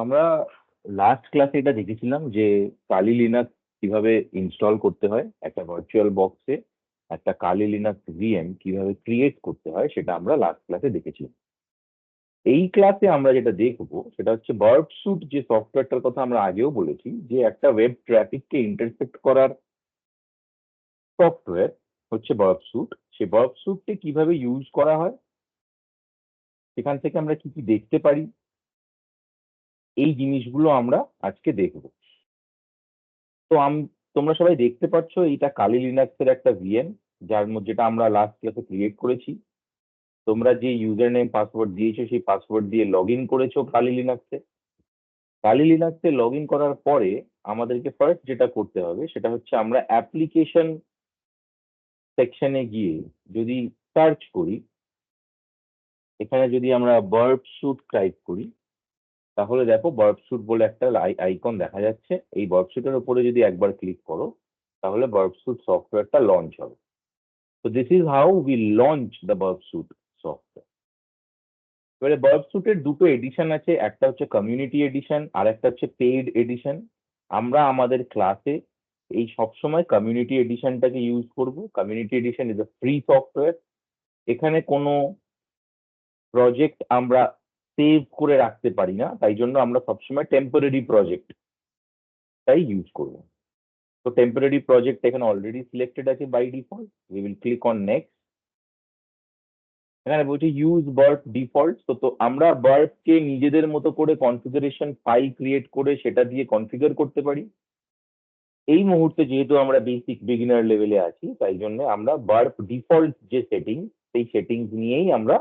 আমরা লাস্ট ক্লাসে এটা দেখেছিলাম যে কালি লিনাক্স কিভাবে ইনস্টল করতে হয়, একটা ভার্চুয়াল বক্সে একটা কালি লিনাক্স ভিএম কিভাবে ক্রিয়েট করতে হয় সেটা আমরা লাস্ট ক্লাসে দেখেছিলাম। এই ক্লাসে আমরা যেটা দেখবো সেটা হচ্ছে বার্ব স্যুট, যে সফটওয়্যারটার কথা আমরা আগেও বলেছি, যে একটা ওয়েব ট্রাফিককে ইন্টারসেপ্ট করার সফটওয়্যার হচ্ছে বার্ব স্যুট। সেই বার্ব স্যুটকে কিভাবে ইউজ করা হয়, সেখান থেকে আমরা কি কি দেখতে পারি, এই জিনিসগুলো আমরা আজকে দেখবো। তো তোমরা সবাই দেখতে পাচ্ছ এইটা কালি লিনাক্সের একটা ভিএম, যার মধ্যে যেটা আমরা লাস্ট ক্লাসে ক্রিয়েট করেছি। তোমরা যে ইউজার নেম পাসওয়ার্ড দিয়েছো সেই পাসওয়ার্ড দিয়ে লগ ইন করেছো কালি লিনাক্সে। কালি লিনাক্সে লগ ইন করার পরে আমাদেরকে ফার্স্ট যেটা করতে হবে সেটা হচ্ছে আমরা অ্যাপ্লিকেশন সেকশনে গিয়ে যদি সার্চ করি, এখানে যদি আমরা বার্ব স্যুট টাইপ করি, তাহলে দেখো বার্ব স্যুট বলে একটা আইকন দেখা যাচ্ছে। এই বার্ব স্যুটের উপরে যদি একবার ক্লিক করো তাহলে বার্ব স্যুট সফটওয়্যারটা লঞ্চ হবে। So this is how we launch the Burp Suite software. এবারে বার্ব স্যুটের দুটো এডিশন আছে, একটা হচ্ছে কমিউনিটি এডিশন আর একটা হচ্ছে পেইড এডিশন। আমরা আমাদের ক্লাসে এই সবসময় কমিউনিটি এডিশনটাকে ইউজ করব। Community edition is a free software. এখানে কোনো প্রজেক্ট আমরা সেভ করে রাখতে পারি না, তাই জন্য আমরা সবসময় টেম্পোরারি প্রজেক্ট তাই ইউজ করব। তো টেম্পোরারি প্রজেক্ট এখানে অলরেডি সিলেক্টেড আছে by default. We will click on next. এখানে বলছে ইউজ বার্ব ডিফল্ট। তো আমরা বার্বকে নিজেদের মতো করে কনফিগারেশন ফাইল ক্রিয়েট করে সেটা দিয়ে কনফিগার করতে পারি। এই মুহূর্তে যেহেতু আমরা বেসিক বিগিনার লেভেলে আছি, তাই জন্য আমরা বার্ব ডিফল্ট যে সেটিং, সেই সেটিংস নিয়েই আমরা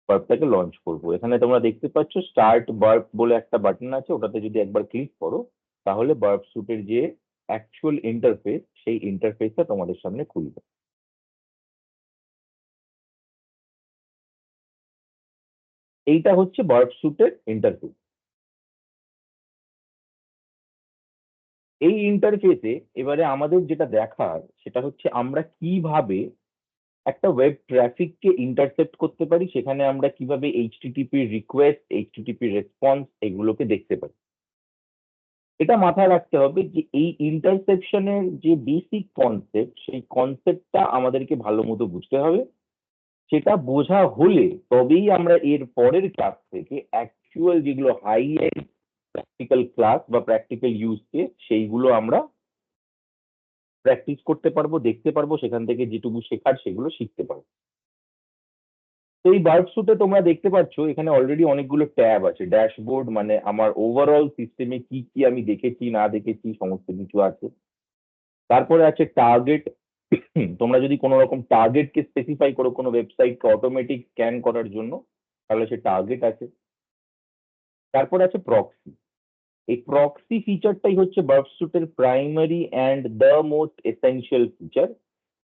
বার্বটাকে লঞ্চ করব। এখানে তোমরা দেখতে পাচ্ছ স্টার্ট বার্ব বলে একটা বাটন আছে, ওটাতে যদি একবার ক্লিক করো তাহলে বার্ব স্যুটের যে অ্যাকচুয়াল ইন্টারফেস, সেই ইন্টারফেসটা তোমাদের সামনে খুলবে। এইটা হচ্ছে বার্ব স্যুটের ইন্টারফেস। এই ইন্টারফেসে এবারে আমাদের যেটা দেখার সেটা হচ্ছে আমরা কিভাবে একটা ওয়েব ট্রাফিককে ইন্টারসেপ্ট করতে পারি, সেখানে আমরা কিভাবে এইচটিটিপি রিকোয়েস্ট, এইচটিটিপি রেসপন্স এগুলোকে দেখতে পারি। এটা মাথায় রাখতে হবে যে এই ইন্টারসেপশনের যে বেসিক কনসেপ্ট, সেই কনসেপ্টটা আমাদেরকে ভালো মতো বুঝতে হবে। সেটা বোঝা হলে তবেই আমরা এর পরের ক্লাস থেকে অ্যাকচুয়াল যেগুলো হাই এন্ড প্র্যাকটিক্যাল ক্লাস বা প্র্যাকটিক্যাল ইউজ কেস, সেইগুলো আমরা প্র্যাকটিস করতে পারবো, দেখতে পারবো, সেখান থেকে যেটুকু শেখার সেগুলো শিখতে পারবো। তো এই বার্ব স্যুটে তোমরা দেখতে পাচ্ছ এখানে অলরেডি অনেকগুলো ট্যাব আছে। ড্যাশবোর্ড মানে আমার ওভারঅল সিস্টেমে কি কি আমি দেখেছি না দেখেছি সমস্ত কিছু আছে। তারপরে আছে টার্গেট। তোমরা যদি কোনো রকম টার্গেটকে স্পেসিফাই করো কোনো ওয়েবসাইটকে অটোমেটিক স্ক্যান করার জন্য, তাহলে সে টার্গেট আছে। তারপর আছে প্রক্সি। এই প্রক্সি ফিচারটাই হচ্ছে বার্ব স্যুটের primary and the most essential feature.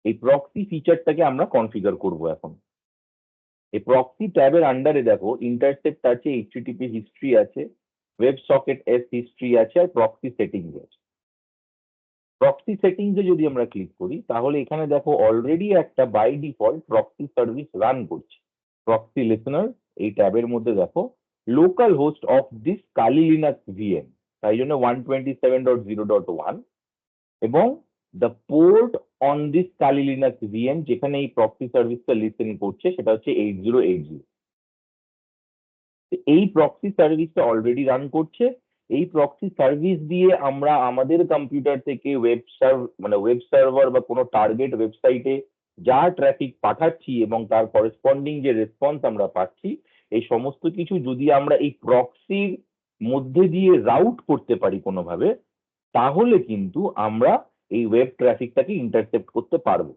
এই প্রক্সি ফিচারটাকে আমরা কনফিগার করব এখন। এই প্রক্সি ট্যাবের আন্ডারে দেখো ইন্টারসেপ্ট আছে, এইচটিটিপি হিস্ট্রি আছে, ওয়েব সকেট এস হিস্ট্রি আছে, আর প্রক্সি সেটিংস আছে। প্রক্সি সেটিংসে যদি আমরা ক্লিক করি তাহলে এখানে দেখো অলরেডি একটা by default proxy service run করছে। প্রক্সি লিসনার এই ট্যাবের মধ্যে দেখো local host of this Kali Linux VM, তাই জন্য 127.0.1, এবং the port on this Kali Linux VM যেখানে এই প্রক্সি সার্ভিসটা লিসেন করছে সেটা হচ্ছে 8080। এই প্রক্সি সার্ভিসটা অলরেডি রান করছে। এই প্রক্সি সার্ভিস দিয়ে আমরা আমাদের কম্পিউটার থেকে ওয়েব সার্ভার বা কোনো টার্গেট ওয়েবসাইটে যা ট্রাফিক পাঠাচ্ছি এবং তার করেসপন্ডিং যে রেসপন্স আমরা পাচ্ছি, এই সমস্ত কিছু যদি আমরা এই প্রক্সির মধ্যে দিয়ে রাউট করতে পারি কোনোভাবে, তাহলে কিন্তু আমরা এই ওয়েব ট্রাফিকটাকে ইন্টারসেপ্ট করতে পারবো।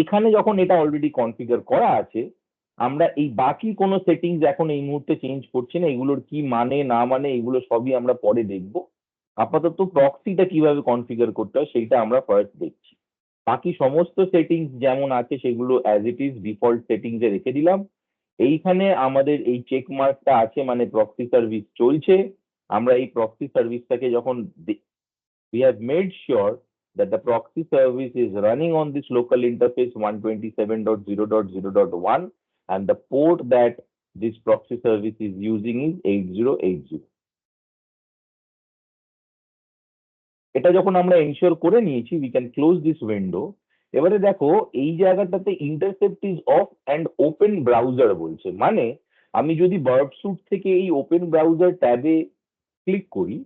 এখানে যখন এটা অলরেডি কনফিগার করা আছে, আমরা এই বাকি কোনো সেটিংস এখন এই মুহূর্তে চেঞ্জ করছি না। এগুলোর কি মানে না মানে এগুলো সবই আমরা পরে দেখবো। আপাতত প্রক্সিটা কিভাবে কনফিগার করতে হয় সেইটা আমরা ফার্স্ট দেখছি। বাকি সমস্ত সেটিংস যেমন আছে সেগুলো as it is default settings এ রেখে দিলাম। এইখানে আমাদের এই চেক মার্কটা আছে মানে প্রক্সি সার্ভিস চলছে। আমরা এই প্রক্সি সার্ভিসটাকে যখন we have made sure that the proxy service is running on this local interface 127.0.0.1, and the port that this proxy service is using is 8080। এটা যখন আমরা এনশিওর করে নিয়েছি, we can close this window। এবারে দেখো এই জায়গাটাতে intercept is of and open browser বলছে, মানে আমি যদি বার্ব স্যুট থেকে এই ওপেন ব্রাউজার ট্যাবে ক্লিক করি,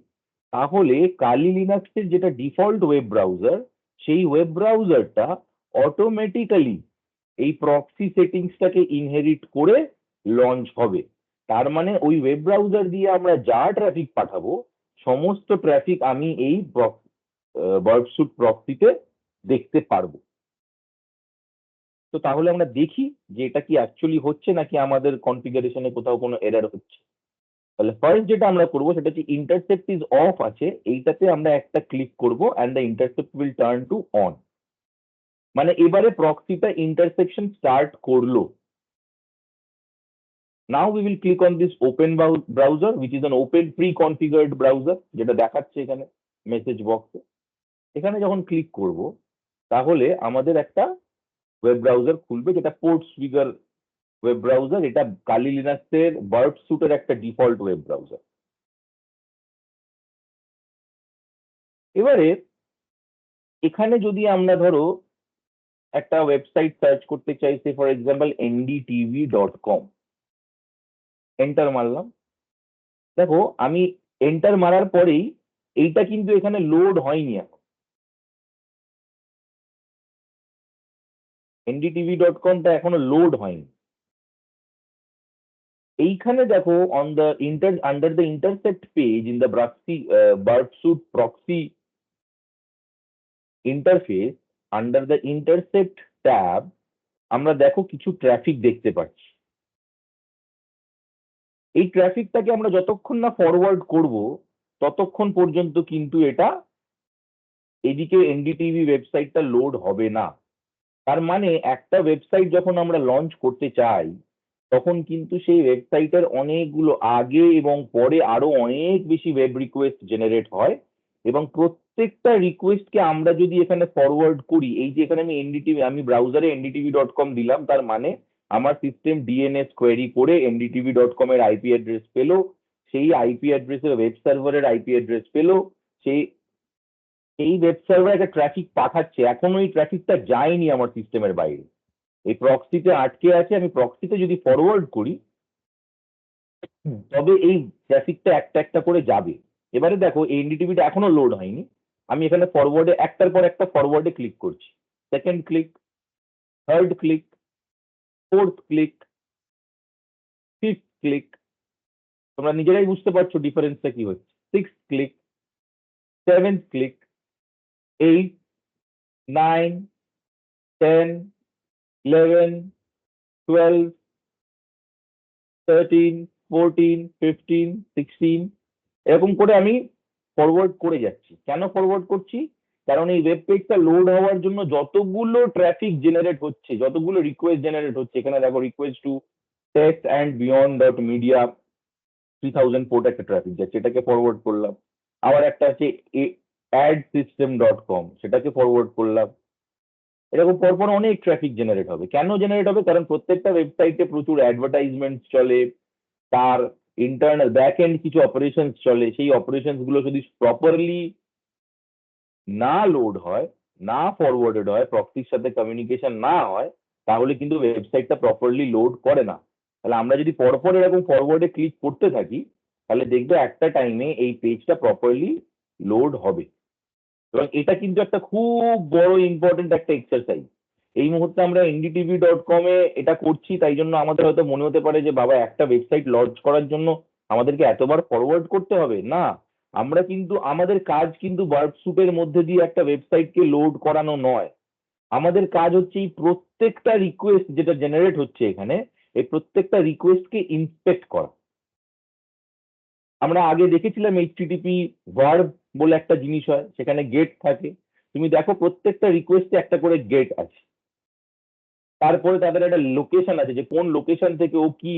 তাহলে কালি লিনাক্সের যেটা ডিফল্ট ওয়েব ব্রাউজার, সেই ওয়েব ব্রাউজারটা অটোমেটিক্যালি এই প্রক্সি সেটিংসটাকে ইনহেরিট করে লঞ্চ হবে। তার মানে ওই ওয়েব ব্রাউজার দিয়ে আমরা যা ট্রাফিক পাঠাবো, সমস্ত ট্রাফিক আমি এই বার্ব স্যুট প্রক্সিতে দেখতে পারবো। তো তাহলে আমরা দেখি যে এটা কি অ্যাকচুয়ালি হচ্ছে নাকি আমাদের কনফিগারেশনে কোথাও কোনো এরর হচ্ছে। তাহলে ফার্স্ট যেটা আমরা করবো সেটা হচ্ছে ইন্টারসেপ্ট ইজ অফ আছে, এইটাতে আমরা একটা ক্লিক করব and the intercept will turn to on. মানে এবারে প্রক্সিটা ইন্টারসেকশন স্টার্ট করলো। Now we will click on this open browser which is an open pre configured browser, যেটা দেখাচ্ছে এখানে মেসেজ বক্সে। এখানে যখন ক্লিক করব, তাহলে আমাদের একটা ওয়েব ব্রাউজার খুলবে, যেটা পোর্টসফিগার ওয়েব ব্রাউজার। এটা কালি লিনাক্সের বার্ব স্যুটের একটা ডিফল্ট ওয়েব ব্রাউজার। এবারে এখানে যদি আমরা ধরো একটা ওয়েবসাইট সার্চ করতে চাইছি, ফর এক্সাম্পল ndtv.com, এন্টার মারলাম। দেখো আমি এন্টার মারার পরেই এইটা কিন্তু এখানে লোড হয়নি এখন। ndtv.com-টা এখনো লোড হয়নি। এইখানে দেখো on the under the intercept page in the Burp Suite proxy interface, under the intercept tab আমরা দেখো কিছু ট্রাফিক দেখতে পাচ্ছি। এই ট্রাফিকটাকে আমরা যতক্ষণ না ফরওয়ার্ড করব, ততক্ষণ পর্যন্ত কিন্তু এটা এদিকে এনডিটিভি ওয়েবসাইটটা লোড হবে না। তার মানে একটা ওয়েবসাইট যখন আমরা লঞ্চ করতে চাই, তখন কিন্তু সেই ওয়েবসাইটের অনেকগুলো আগে এবং পরে আরো অনেক বেশি ওয়েব রিকোয়েস্ট জেনারেট হয়, এবং প্রত্যেকটা রিকোয়েস্টকে আমরা যদি এখানে ফরওয়ার্ড করি, এই যে এখানে আমি ব্রাউজারে ndtv.com দিলাম, তার মানে আমার সিস্টেম ডিএনএস কোয়েরি করে ndtv.com এর আইপি অ্যাড্রেস পেলো, সেই আইপি অ্যাড্রেসের ওয়েব সার্ভারের আইপি অ্যাড্রেস পেলো, সেই এই ওয়েব সার্ভার একটা ট্রাফিক পাঠাচ্ছে, এখনো এই ট্রাফিকটা যায়নি আমার সিস্টেমের বাইরে, এই প্রক্সিতে আটকে আছে। আমি প্রক্সিতে যদি ফরওয়ার্ড করি, তবে এই ট্রাফিকটা একটা একটা করে যাবে। এবারে দেখো এই এনডিটিভিটা এখনো লোড হয়নি, আমি এখানে ফরওয়ার্ডে একটার পর একটা ফরওয়ার্ডে ক্লিক করছি। Second click, third click, fourth click, fifth click, তোমরা নিজেরাই বুঝতে পারছো ডিফারেন্সটা কি হচ্ছে। সিক্স ক্লিক, সেভেন্থ ক্লিক, 8, 9, 10, 11, 12, 13, 14, 15, 16, এরকম করে আমি ফরওয়ার্ড করে যাচ্ছি। কেন ফরওয়ার্ড করছি? কারণ এই ওয়েব পেজটা লোড হওয়ার জন্য যতগুলো ট্রাফিক জেনারেট হচ্ছে, যতগুলো রিকোয়েস্ট জেনারেট হচ্ছে, এখানে দেখো request to text and beyond dot media 3000 port একটা ট্রাফিক যাচ্ছে, এটাকে ফরওয়ার্ড করলাম। আবার একটা আছে adsystem.com, সেটাকে ফরওয়ার্ড করলাম। এরকম পরপর অনেক ট্রাফিক জেনারেট হবে। কেন জেনারেট হবে? কারণ প্রত্যেকটা ওয়েবসাইটে প্রচুর অ্যাডভার্টাইজমেন্ট চলে, তার ইন্টারনাল ব্যাক এন্ড কিছু অপারেশনস চলে। সেই অপারেশনস গুলো যদি প্রপারলি না লোড হয়, না ফরওয়ার্ডেড হয়, প্রক্সির সাথে কমিউনিকেশন না হয়, তাহলে কিন্তু ওয়েবসাইটটা প্রপারলি লোড করে না। তাহলে আমরা যদি পরপর এরকম ফরওয়ার্ডে ক্লিক করতে থাকি, তাহলে দেখবে একটা টাইমে এই পেজটা প্রপারলি লোড হবে। এবং এটা কিন্তু একটা খুব বড় ইম্পর্টেন্ট একটা এক্সারসাইজ। এই মুহূর্তে আমরা ndtv.com এ এটা করছি, তাই জন্য আমাদের হয়তো মনে হতে পারে যে বাবা একটা ওয়েবসাইট লঞ্চ করার জন্য আমাদেরকে এতবার ফরওয়ার্ড করতে হবে। না, আমরা কিন্তু আমাদের কাজ কিন্তু বার্ব স্যুটের মধ্যে দিয়ে একটা ওয়েবসাইটকে লোড করানো নয়। আমাদের কাজ হচ্ছে এই প্রত্যেকটা রিকোয়েস্ট যেটা জেনারেট হচ্ছে এখানে, এই প্রত্যেকটা রিকোয়েস্টকে ইন্সপেক্ট করা। আমরা আগে দেখেছিলাম এইচটিটিপি ভার্ব বলে একটা জিনিস হয়, সেখানে গেট থাকে। তুমি দেখো প্রত্যেকটা রিকোয়েস্টে একটা করে গেট আছে, তারপরে তাদের একটা লোকেশন আছে যে কোন লোকেশন থেকে ও কি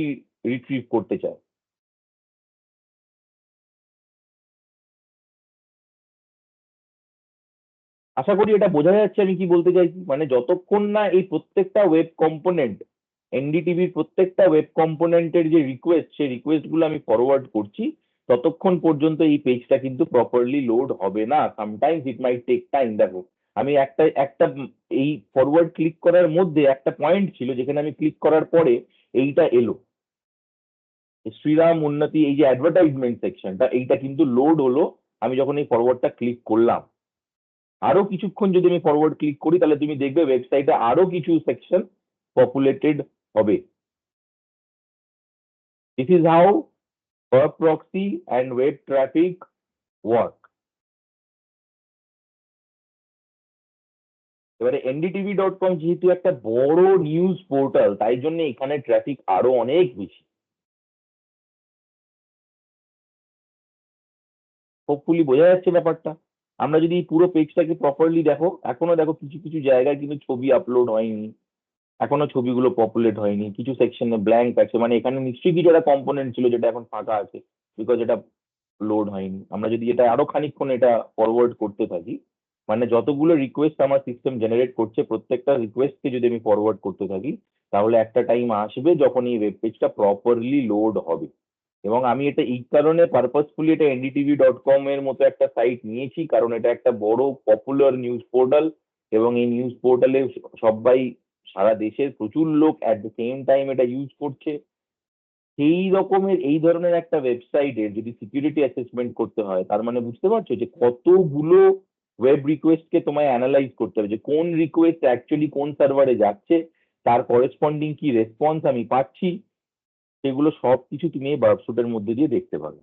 রিট্রিভ করতে চায়। আশা করি এটা বোঝা যাচ্ছে আমি কি বলতে চাইছি। মানে যতক্ষণ না এই প্রত্যেকটা ওয়েব কম্পোনেন্ট এনডিটিভির প্রত্যেকটা ওয়েব কম্পোনেন্টের যে রিকোয়েস্ট, সেই রিকোয়েস্ট গুলো আমি ফরওয়ার্ড করছি, ততক্ষণ পর্যন্ত এই পেজটা কিন্তু প্রপারলি লোড হবে না। Sometimes it might take time. দেখো, আমি একটা একটা এই ফরওয়ার্ড ক্লিক করার মধ্যে একটা পয়েন্ট ছিল যেখানে আমি ক্লিক করার পরে এইটা এলো, শ্রীরাম উন্নতি, এই যে অ্যাডভার্টাইজমেন্ট সেকশনটা, এইটা কিন্তু লোড হলো আমি যখন এই ফরওয়ার্ডটা ক্লিক করলাম। আরো কিছুক্ষণ যদি আমি ফরওয়ার্ড ক্লিক করি, তাহলে তুমি দেখবে ওয়েবসাইটে আরো কিছু সেকশন পপুলেটেড হবে। This is how web proxy and web traffic work. এবারে ndtv.com যেহেতু একটা বড় নিউজ পোর্টাল, তাই জন্য এখানে ট্রাফিক আরো অনেক বেশি। হোপফুলি বোঝা যাচ্ছে ব্যাপারটা। আমরা যদি এই পুরো পেজটাকে প্রপারলি দেখো, এখনো দেখো কিছু কিছু জায়গায় কিন্তু ছবি আপলোড হয়নি, এখনো ছবিগুলো পপুলেট হয়নি, কিছু সেকশনে ব্ল্যাঙ্ক আছে, মানে এখানে নিশ্চয়ই কিছু একটা কম্পোনেন্ট ছিল যেটা এখন ফাঁকা আছে, বিকজ এটা লোড হয়নি। আমরা যদি এটা আরো খানিকক্ষণ এটা ফরওয়ার্ড করতে থাকি, মানে যতগুলো রিকোয়েস্ট আমার সিস্টেম জেনারেট করছে, প্রত্যেকটা রিকোয়েস্টকে যদি আমি ফরওয়ার্ড করতে থাকি, তাহলে একটা টাইম আসবে যখন এই ওয়েব পেজটা প্রপারলি লোড হবে। এবং আমি এটা এই কারণে পারপাসফুলি এটা ndtv.com এর মতো একটা সাইট নিয়েছি, কারণ এটা একটা বড় পপুলার নিউজ পোর্টাল, এবং এই নিউজ পোর্টালে সবাই, সারা দেশের প্রচুর লোক অ্যাট দ্য সেম টাইম এটা ইউজ করছে। সেই রকমের এই ধরনের একটা ওয়েবসাইটে যদি সিকিউরিটি অ্যাসেসমেন্ট করতে হয়, তার মানে বুঝতে পারছো যে কতগুলো ওয়েব রিকোয়েস্টকে তোমায় অ্যানালাইজ করতে হবে, যে কোন রিকোয়েস্ট অ্যাকচুয়ালি কোন সার্ভারে যাচ্ছে, তার করেসপন্ডিং কি রেসপন্স আমি পাচ্ছি, সেগুলো সবকিছু তুমি এই ওয়ার্কশপের মধ্যে দিয়ে দেখতে পাবে।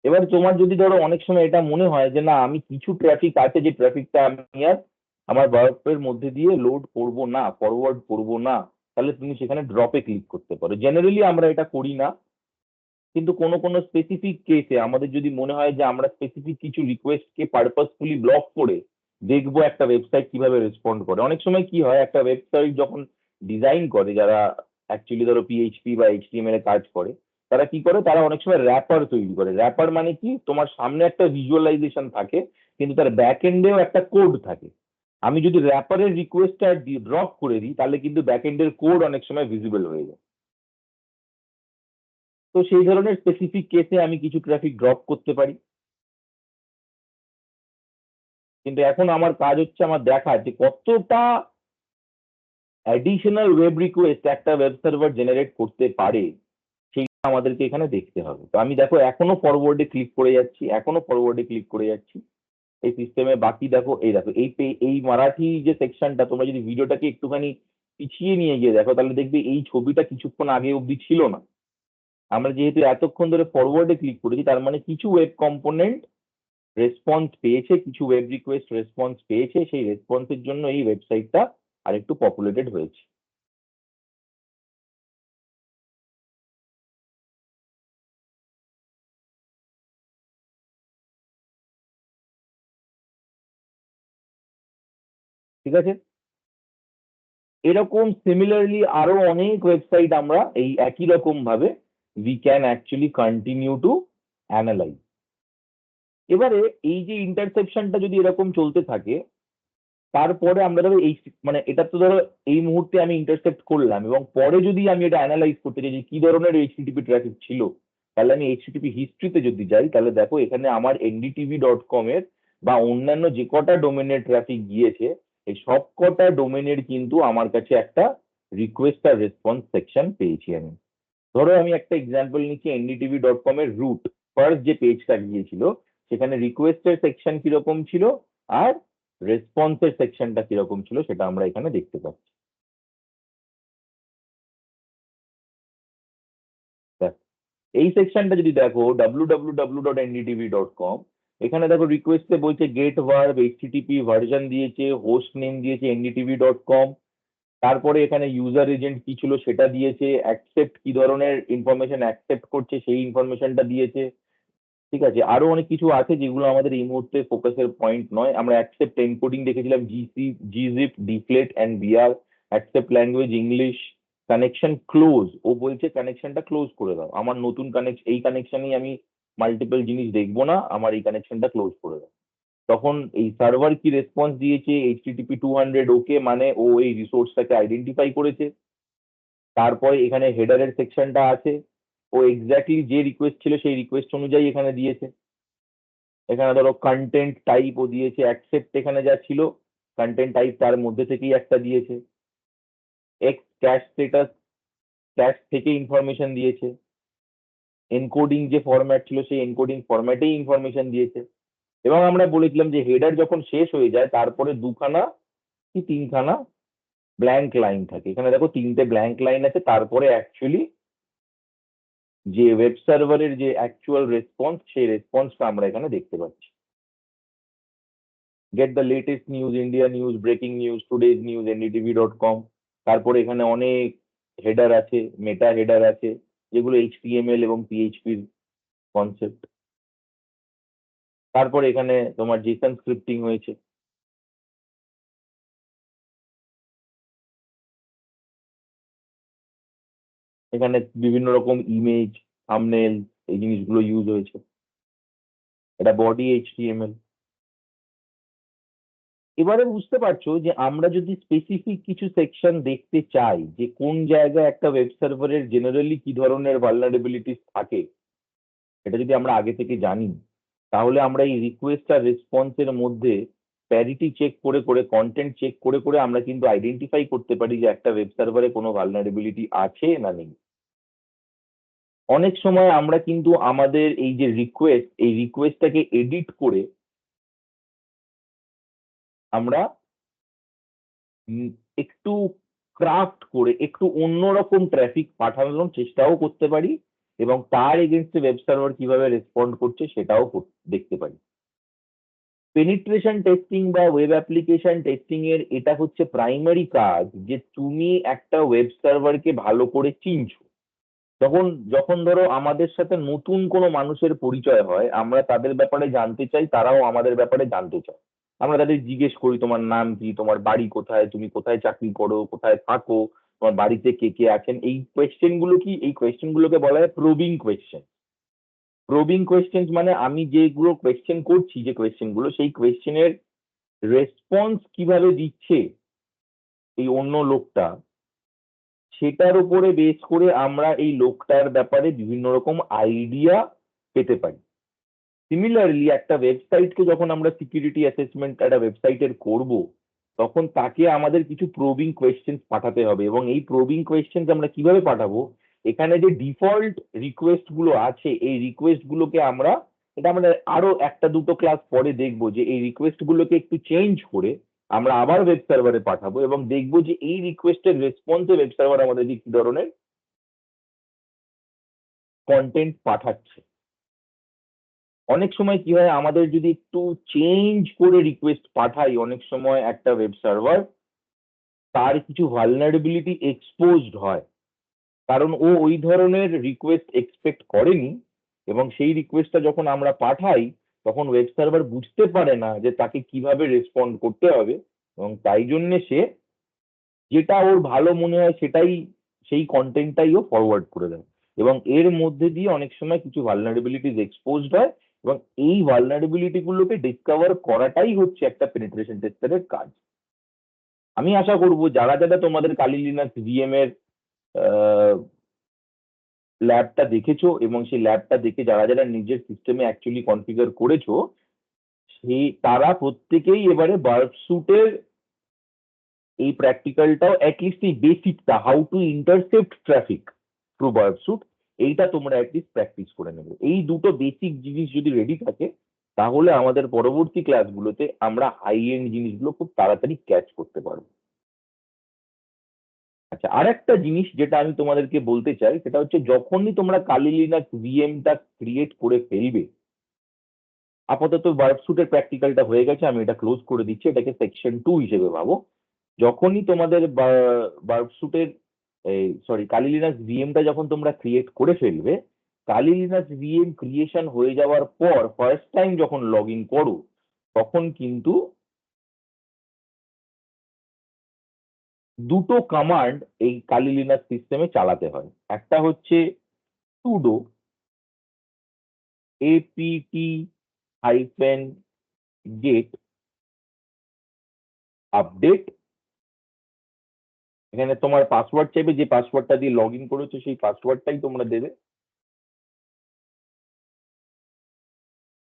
এবার তোমার যদি ধরো অনেক সময় এটা মনে হয় যে না, আমি কিছু ট্রাফিক আছে যে ট্রাফিকটা আমি আর আমার ওয়ার্কশপের মধ্যে দিয়ে লোড করব না, ফরওয়ার্ড করব না, তাহলে তুমি সেখানে ড্রপে ক্লিক করতে পারো। জেনারেলি আমরা এটা করি না, কিন্তু কোনো কোনো স্পেসিফিক কেসে আমাদের যদি মনে হয় যে আমরা স্পেসিফিক কিছু রিকোয়েস্টকে পারপাসফুলি ব্লক করে দেখবো একটা ওয়েবসাইট কিভাবে রেসপন্ড করে। অনেক সময় কি হয়, একটা ওয়েবসাইট যখন ডিজাইন করে, যারা অ্যাকচুয়ালি ধরো পিএইচপি বা এইচটিএমএল এ কাজ করে, তারা কি করে, তারা অনেক সময় র্যাপার তৈরি করে। র্যাপার মানে কি, তোমার সামনে একটা ভিজুয়ালাইজেশন থাকে, কিন্তু তার ব্যাক এন্ডেও একটা কোড থাকে। আমি যদি র্যাপারের রিকোয়েস্টটা ড্রপ করে দিই, তাহলে কিন্তু ব্যাক এন্ডের কোড অনেক সময় ভিজিবল হয়ে যায়। তো সেই ধরনের স্পেসিফিক কেসে আমি কিছু ট্রাফিক ড্রপ করতে পারি। কিন্তু এখন আমার কাজ হচ্ছে আমার দেখা যে কতটা অ্যাডিশনাল ওয়েব রিকোয়েস্ট একটা ওয়েব সার্ভার জেনারেট করতে পারে, সেইটা আমাদেরকে এখানে দেখতে হবে। তো আমি দেখো এখনো ফরওয়ার্ডে ক্লিক করে যাচ্ছি, এখনো ফরওয়ার্ডে ক্লিক করে যাচ্ছি এই সিস্টেমে। বাকি দেখো, এই দেখো এই মারাঠি যে সেকশনটা, তোমরা যদি ভিডিওটাকে একটুখানি পিছিয়ে নিয়ে গিয়ে দেখো, তাহলে দেখবে এই ছবিটা কিছুক্ষণ আগে অবধি ছিল না। আমরা যেহেতু এতক্ষণ ধরে ফরওয়ার্ডে ক্লিক করেছি, তার মানে কিছু ওয়েব কম্পোনেন্ট রেসপন্স পেয়েছে, কিছু ওয়েব রিকোয়েস্ট রেসপন্স পেয়েছে, সেই রেসপন্সের জন্য এই ওয়েবসাইটটা আরেকটু পপুলেটেড হয়েছে। ঠিক আছে, এরকম সিমিলারলি আরো অনেক ওয়েবসাইট আমরা এই একই রকম ভাবে we can actually continue to analyse. এবারে এই যে ইন্টারসেপশনটা যদি এরকম চলতে থাকে, তারপরে আমরা ধরো এই, মানে এটা তো ধরো এই মুহূর্তে আমি ইন্টারসেপ্ট করলাম, এবং পরে যদি আমি এটা অ্যানালাইজ করতে চাই যে কি ধরনের এইচটিটিপি ট্রাফিক ছিল, তাহলে আমি এইচটিটিপি হিস্ট্রিতে যদি যাই, তাহলে দেখো এখানে আমার ndtv.com এর বা অন্যান্য যে কটা ডোমেনের ট্রাফিক গিয়েছে, এই সব কটা ডোমেনের কিন্তু আমার কাছে একটা রিকোয়েস্ট আর রেসপন্স সেকশন পেয়েছি আমি। ধরো আমি একটা এক্সাম্পল নিচ্ছি, ndtv.com এর রুট ফার্স্ট যে পেজটা গিয়েছিল, সেখানে রিকোয়েস্টের সেকশন কিরকম ছিল আর রেসপন্সের সেকশনটা কিরকম ছিল, সেটা আমরা এখানে দেখতে পাচ্ছি। দেখ, এই সেকশনটা যদি দেখো www.ndtv.com, এখানে দেখো রিকোয়েস্টে বলছে গেট ভার্ব, এইচটিটিপি ভার্সন দিয়েছে, হোস্ট নেম দিয়েছে ndtv.com, তারপরে এখানে ইউজার এজেন্ট কি ছিল সেটা দিয়েছে, অ্যাকসেপ্ট কি ধরনের ইনফরমেশন অ্যাকসেপ্ট করছে সেই ইনফরমেশনটা দিয়েছে। ঠিক আছে, আরো অনেক কিছু আছে যেগুলো আমাদের এই মুহূর্তে ফোকাসের পয়েন্ট নয়। আমরা অ্যাকসেপ্ট এনকোডিং দেখেছিলাম, gzip, deflate and BR, accept language English, connection close, ও বলছে কানেকশনটা ক্লোজ করে দাও, আমার নতুন কানেকশন, এই কানেকশনেই আমি মাল্টিপল জিনিস দেখবো না, আমার এই কানেকশনটা ক্লোজ করে দাও। তখন এই সার্ভার কি রেসপন্স দিয়েছে, এইচটিটিপি 200 ওকে, মানে ও এই রিসোর্সটাকে আইডেন্টিফাই করেছে। তারপরে এখানে হেডারের সেকশনটা আছে, ও এক্স্যাক্টলি যে রিকোয়েস্ট ছিল সেই রিকোয়েস্ট অনুযায়ী এখানে দিয়েছে। এখানে ধরো কন্টেন্ট টাইপ ও দিয়েছে, অ্যাকসেপ্ট এখানে যা ছিল কন্টেন্ট টাইপ তার মধ্যে থেকেই একটা দিয়েছে। এক্স ক্যাশ স্ট্যাটাস, ক্যাশ থেকে ইনফরমেশন দিয়েছে। এনকোডিং যে ফরম্যাট ছিল সেই এনকোডিং ফরম্যাটেই ইনফরমেশন দিয়েছে। এবং আমরা বলেছিলাম যে হেডার যখন শেষ হয়ে যায় তারপরে দুখানা কি তিনখানা ব্ল্যাঙ্ক লাইন থাকে। এখানে দেখো তিনটে ব্ল্যাঙ্ক লাইন আছে, তারপরে অ্যাকচুয়ালি যে ওয়েব সার্ভারের যে অ্যাকচুয়াল রেসপন্স সেই রেসপন্সটা আমরা এখানে দেখতে পাচ্ছি। Get the latest news, India news, breaking news, today's news, ndtv.com। তারপরে এখানে অনেক হেডার আছে, মেটা হেডার আছে, যেগুলো এইচটিএমএল এবং পিএইচপির কনসেপ্ট। তারপরে এখানে তোমার জেসন স্ক্রিপ্টিং হয়েছে। এখানে বিভিন্ন রকম ইমেজ, থাম্বনেল, এই জিনিসগুলো ইউজ হয়েছে। এটা বডি এইচটিএমএল। এবারে বুঝতে পারছো যে আমরা যদি স্পেসিফিক কিছু সেকশন দেখতে চাই যে কোন জায়গায় একটা ওয়েব সার্ভারের জেনারেলি কি ধরনের ভালনারেবিলিটিস থাকে, এটা যদি আমরা আগে থেকে জানি, তাহলে আমরা এই রিকোয়েস্ট আর রেসপন্সের মধ্যে প্যারিটি চেক করে করে, কন্টেন্ট চেক করে করে আমরা কিন্তু আইডেন্টিফাই করতে পারি যে একটা ওয়েব সার্ভারে কোনো ভালনারেবিলিটি আছে না নেই। অনেক সময় আমরা কিন্তু আমাদের এই যে রিকোয়েস্ট, এই রিকোয়েস্টটাকে এডিট করে আমরা উম, একটু ক্রাফট করে একটু অন্যরকম ট্রাফিক পাঠানোর চেষ্টাও করতে পারি, এবং তার এগেনস্টে ওয়েব সার্ভার কিভাবে রেসপন্ড করছে সেটাও দেখতে পারি। পেনিট্রেশন টেস্টিং বা ওয়েব অ্যাপ্লিকেশন টেস্টিং এর এটা হচ্ছে প্রাইমারি কাজ, যে তুমি একটা ওয়েব সার্ভারকে ভালো করে চিনছো। যখন যখন ধরো আমাদের সাথে নতুন কোনো মানুষের পরিচয় হয়, আমরা তাদের ব্যাপারে জানতে চাই, তারাও আমাদের ব্যাপারে জানতে চায়। আমরা তাদের জিজ্ঞেস করি তোমার নাম কি, তোমার বাড়ি কোথায়, তুমি কোথায় চাকরি করো, কোথায় থাকো, তোমার বাড়িতে কে কে আছেন। এই কোয়েশ্চেন গুলো কি, এই কোয়েশ্চেন গুলোকে বলা হয় প্রবিং কোয়েশ্চেন। প্রবিং কোয়েশ্চেন মানে আমি যেগুলো কোয়েশ্চেন করছি, যে কোয়েশ্চেন গুলো, সেই কোয়েশ্চেনের রেসপন্স কিভাবে দিচ্ছে এই অন্য লোকটা, সেটার উপরে বেস করে আমরা এই লোকটার ব্যাপারে বিভিন্ন রকম আইডিয়া পেতে পারি। সিমিলারলি একটা ওয়েবসাইটকে যখন আমরা সিকিউরিটি অ্যাসেসমেন্ট একটা ওয়েবসাইটের করব, তখন তাকে আমাদের কিছু প্রবিং কোয়েশ্চেন পাঠাতে হবে। এবং এই প্রবিং কোয়েশ্চেন আমরা কিভাবে পাঠাবো, এখানে যে ডিফল্ট রিকোয়েস্ট গুলো আছে এই রিকোয়েস্ট গুলোকে আমরা, এটা আমরা আরো একটা দুটো ক্লাস পরে দেখবো, যে এই রিকোয়েস্ট গুলোকে একটু চেঞ্জ করে আমরা আবার ওয়েব সার্ভারে পাঠাবো এবং দেখবো যে এই রিকোয়েস্টের রেসপন্সে ওয়েব সার্ভার আমাদের কি ধরনের কন্টেন্ট পাঠাচ্ছে। অনেক সময় কি হয়, আমাদের যদি একটু চেঞ্জ করে রিকোয়েস্ট পাঠাই, অনেক সময় একটা ওয়েব সার্ভার তার কিছু ভালনারেবিলিটি এক্সপোজড হয়, কারণ ও ওই ধরনের রিকোয়েস্ট এক্সপেক্ট করেনি। এবং সেই রিকোয়েস্টটা যখন আমরা পাঠাই, তখন ওয়েব সার্ভার বুঝতে পারে না যে তাকে কিভাবে রেসপন্ড করতে হবে, এবং তাই জন্য সে যেটা ওর ভালো মনে হয় সেটাই, সেই কন্টেন্টটাই ও ফরওয়ার্ড করে দেয়। এবং এর মধ্যে দিয়ে অনেক সময় কিছু ভালনারেবিলিটিস এক্সপোজড হয়, এবং এই ভালনারেবিলিটি গুলোকে ডিসকভার করাটাই হচ্ছে একটা পেনিট্রেশন টেস্টারের কাজ। আমি আশা করব যারা যারা তোমাদের কালি লিনাক্স ভিএম এর ল্যাবটা দেখেছো, এবং সেই ল্যাবটা দেখে যারা যারা নিজের সিস্টেমে অ্যাকচুয়ালি কনফিগার করেছো, সেই তারা প্রত্যেকেই এবারে বার্ব স্যুটের এই প্র্যাকটিক্যালটাও, অ্যাটলিস্ট এই বেসিকটা, how to intercept traffic through Burp Suite, এইটা তোমরা অ্যাটলিস্ট প্র্যাকটিস করে নেবে। এই দুটো বেসিক জিনিস যদি রেডি থাকে, তাহলে আমাদের পরবর্তী ক্লাসগুলোতে আমরা হাই এন্ড জিনিসগুলো খুব তাড়াতাড়ি ক্যাচ করতে পারবো। আচ্ছা, আর একটা জিনিস যেটা আমি তোমাদেরকে বলতে চাই, সেটা হচ্ছে যখনই তোমরা কালি লিনাক্স ভিএমটা ক্রিয়েট করে ফেলবে, আপাতত বার্ব স্যুটের প্র্যাকটিক্যালটা হয়ে গেছে, আমি এটা ক্লোজ করে দিচ্ছি, এটাকে সেকশন 2 হিসেবে ভাবো। যখনই তোমাদের বার্ব স্যুটের, সরি, কালি লিনাক্স ভিএমটা যখন তোমরা ক্রিয়েট করে ফেলবে, কালি লিনাক্স ভিএম ক্রিয়েশন হয়ে যাওয়ার পর ফার্স্ট টাইম যখন লগ ইন করো, তখন কিন্তু দুটো কমান্ড এই কালি লিনাক্স সিস্টেমে চালাতে হয়। একটা হচ্ছে sudo apt-get গেট আপডেট, এখানে তোমার পাসওয়ার্ড চাইবে, যে পাসওয়ার্ডটা দিয়ে লগ ইন করেছো সেই পাসওয়ার্ডটাই তোমরা দেবে।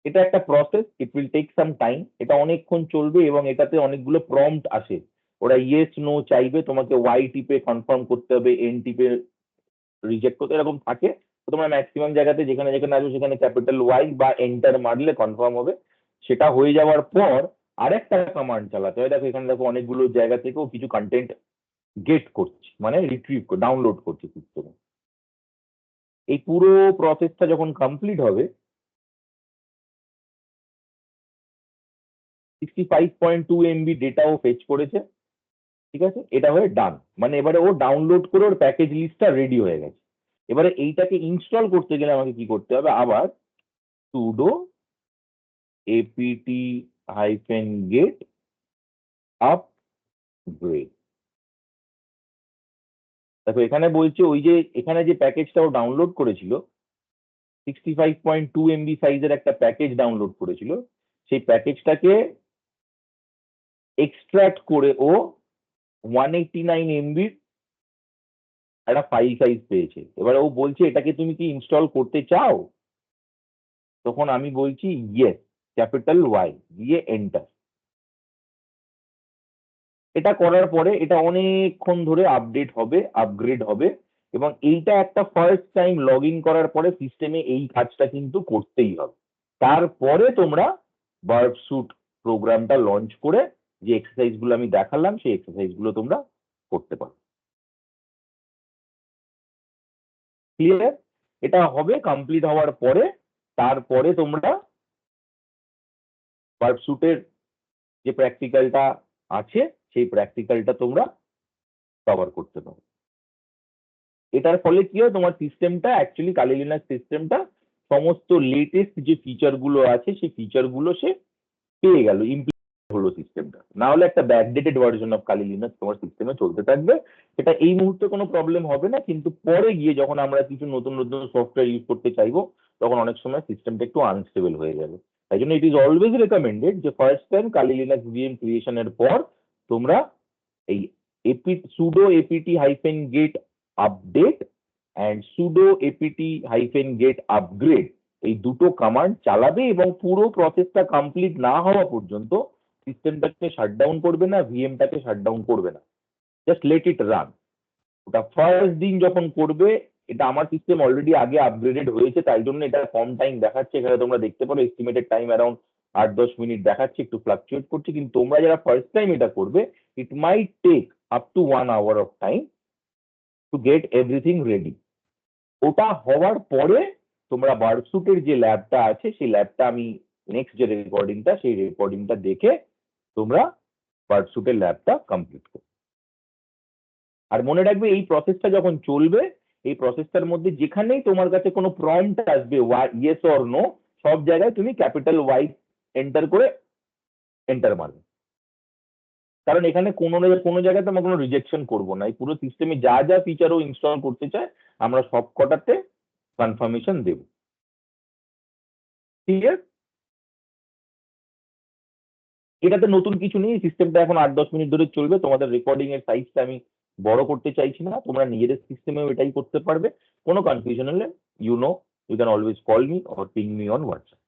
এটা একটা process, it will take some time, এটা অনেকক্ষণ চলবে এবং এটাতে অনেকগুলো প্রম্পট আসে। ওরা ইয়েস নো চাইবে, তোমাকে ওয়াই টিপে কনফার্ম করতে হবে, এন টিপে রিজেক্ট করতে, এরকম থাকে। তো তোমরা ম্যাক্সিমাম জায়গাতে যেখানে যেখানে আসবে সেখানে ক্যাপিটাল ওয়াই বা এন্টার মারলে কনফার্ম হবে। সেটা হয়ে যাওয়ার পর আরেকটা কমান্ড চালাতে হয়। দেখো এখানে দেখো অনেকগুলো জায়গা থেকেও কিছু কন্টেন্ট গেট করছে, মানে রিট্রিভ ডাউনলোড করছে সিস্টেমে। এই পুরো প্রসেসটা যখন কমপ্লিট হবে, 65.2 MB ডেটাও ফেচ করেছে, ঠিক আছে, এটা হয়ে ডান। মানে এবারে ও ডাউনলোড করে ওর প্যাকেজ লিস্টটা রেডি হয়ে গেছে। এবারে এইটাকে ইনস্টল করতে গেলে আমাকে কি করতে হবে, আবার sudo apt-get upgrade। দেখো এখানে বলছে ওই যে এখানে যে প্যাকেজটা ও ডাউনলোড করেছিল, 65.2 MB সাইজের একটা প্যাকেজ ডাউনলোড করেছিল, সেই প্যাকেজটাকে এক্সট্রাক্ট করে ও 189 MB একটা ফাইল সাইজ পেয়েছে। এবার ও বলছে এটাকে তুমি কি ইনস্টল করতে চাও? তখন আমি বলছি ইয়েস, ক্যাপিটাল ওয়াই দিয়ে এন্টার। এটা করার পরে এটা অনেকক্ষণ ধরে আপডেট হবে, আপগ্রেড হবে, এবং এইটা একটা ফার্স্ট টাইম লগ ইন করার পরে সিস্টেমে এই কাজটা কিন্তু করতেই হবে। তারপরে তোমরা বার্বস্যুট প্রোগ্রামটা লঞ্চ করে যে এক্সারসাইজ গুলো আমি দেখালাম সেই এক্সারসাইজ গুলো তোমরা করতে পারো। ক্লিয়ার? এটা হবে কমপ্লিট হওয়ার পরে, তারপরে তোমরা বার্বস্যুটের যে প্র্যাকটিক্যালটা আছে সেই প্র্যাকটিক্যালটা তোমরা কভার করতে পারো। এটার ফলে কি হয়, তোমার সিস্টেমটা অ্যাকচুয়ালি কালি লিনাক্স সিস্টেমটা সমস্ত লেটেস্ট যে ফিচার গুলো আছে সেই ফিচার গুলো সে পেয়ে গেল, ইমপ্লিমেন্ট হলো সিস্টেমটা। না হলে একটা backdated version of Kali Linux তোমার সিস্টেমে চলতে থাকবে। এটা এই মুহূর্তে কোনো প্রবলেম হবে না, কিন্তু পরে গিয়ে যখন আমরা কিছু নতুন নতুন সফটওয়্যার ইউজ করতে চাইবো তখন অনেক সময় সিস্টেমটা একটু আনস্টেবল হয়ে যাবে। তাই জন্য ইট ইজ অলওয়েজ রেকমেন্ডেড যে first time Kali Linux VM ক্রিয়েশনের পর তোমরা এই sudo apt-get update and sudo apt-get upgrade এই দুটো কমান্ড চালাবে এবং পুরো প্রসেসটা কমপ্লিট না হওয়া পর্যন্ত সিস্টেমটাকে শাটডাউন করবে না, ভিএমটাকে শাটডাউন করবে না, জাস্ট লেট ইট রান। ওটা ফার্স্ট দিন যখন করবে, এটা আমার সিস্টেম অলরেডি আগে আপগ্রেডেড হয়েছে তাই জন্য এটা কম টাইম দেখাচ্ছে, এখানে তোমরা দেখতে পারো এস্টিমেটেড টাইম অ্যারাউন্ড 8-10 মিনিট দেখাচ্ছে, একটু ফ্লাকচুয়েট করছে। কিন্তু তোমরা যারা ফার্স্ট টাইম এটা করবে, it might take up to 1 hour of time to get everything ready. ওটা হওয়ার পরে তোমরা বার্বস্যুটের যে ল্যাবটা আছে সেই ল্যাবটা আমি নেক্সট যে রেকর্ডিংটা সেই রেকর্ডিংটা দেখে তোমরা বার্বস্যুটের ল্যাবটা কমপ্লিট করো। আর মনে রাখবে এই প্রসেসটা যখন চলবে, এই প্রসেসটার মধ্যে যেখানেই তোমার কাছে কোনো প্রম্পট আসবে ইয়েস অর নো, সব জায়গায় তুমি ক্যাপিটাল ওয়াই এন্টার করে এন্টার মারবে। কারণ এখানে কোনো জায়গাতে আমরা কোনো রিজেকশন করবো না, এই পুরো সিস্টেমে যা যা ফিচারও ইনস্টল করতে চায় আমরা সব কটাতে কনফার্মেশন দেব। ঠিক আছে? এটাতে নতুন কিছু নেই, সিস্টেমটা এখন 8-10 মিনিট ধরে চলবে। তোমাদের রেকর্ডিং এর সাইজটা আমি বড় করতে চাইছি না, তোমরা নিজেদের সিস্টেমেও এটাই করতে পারবে। কোনো কনফিউশন হলে you can always call me or ping me on WhatsApp.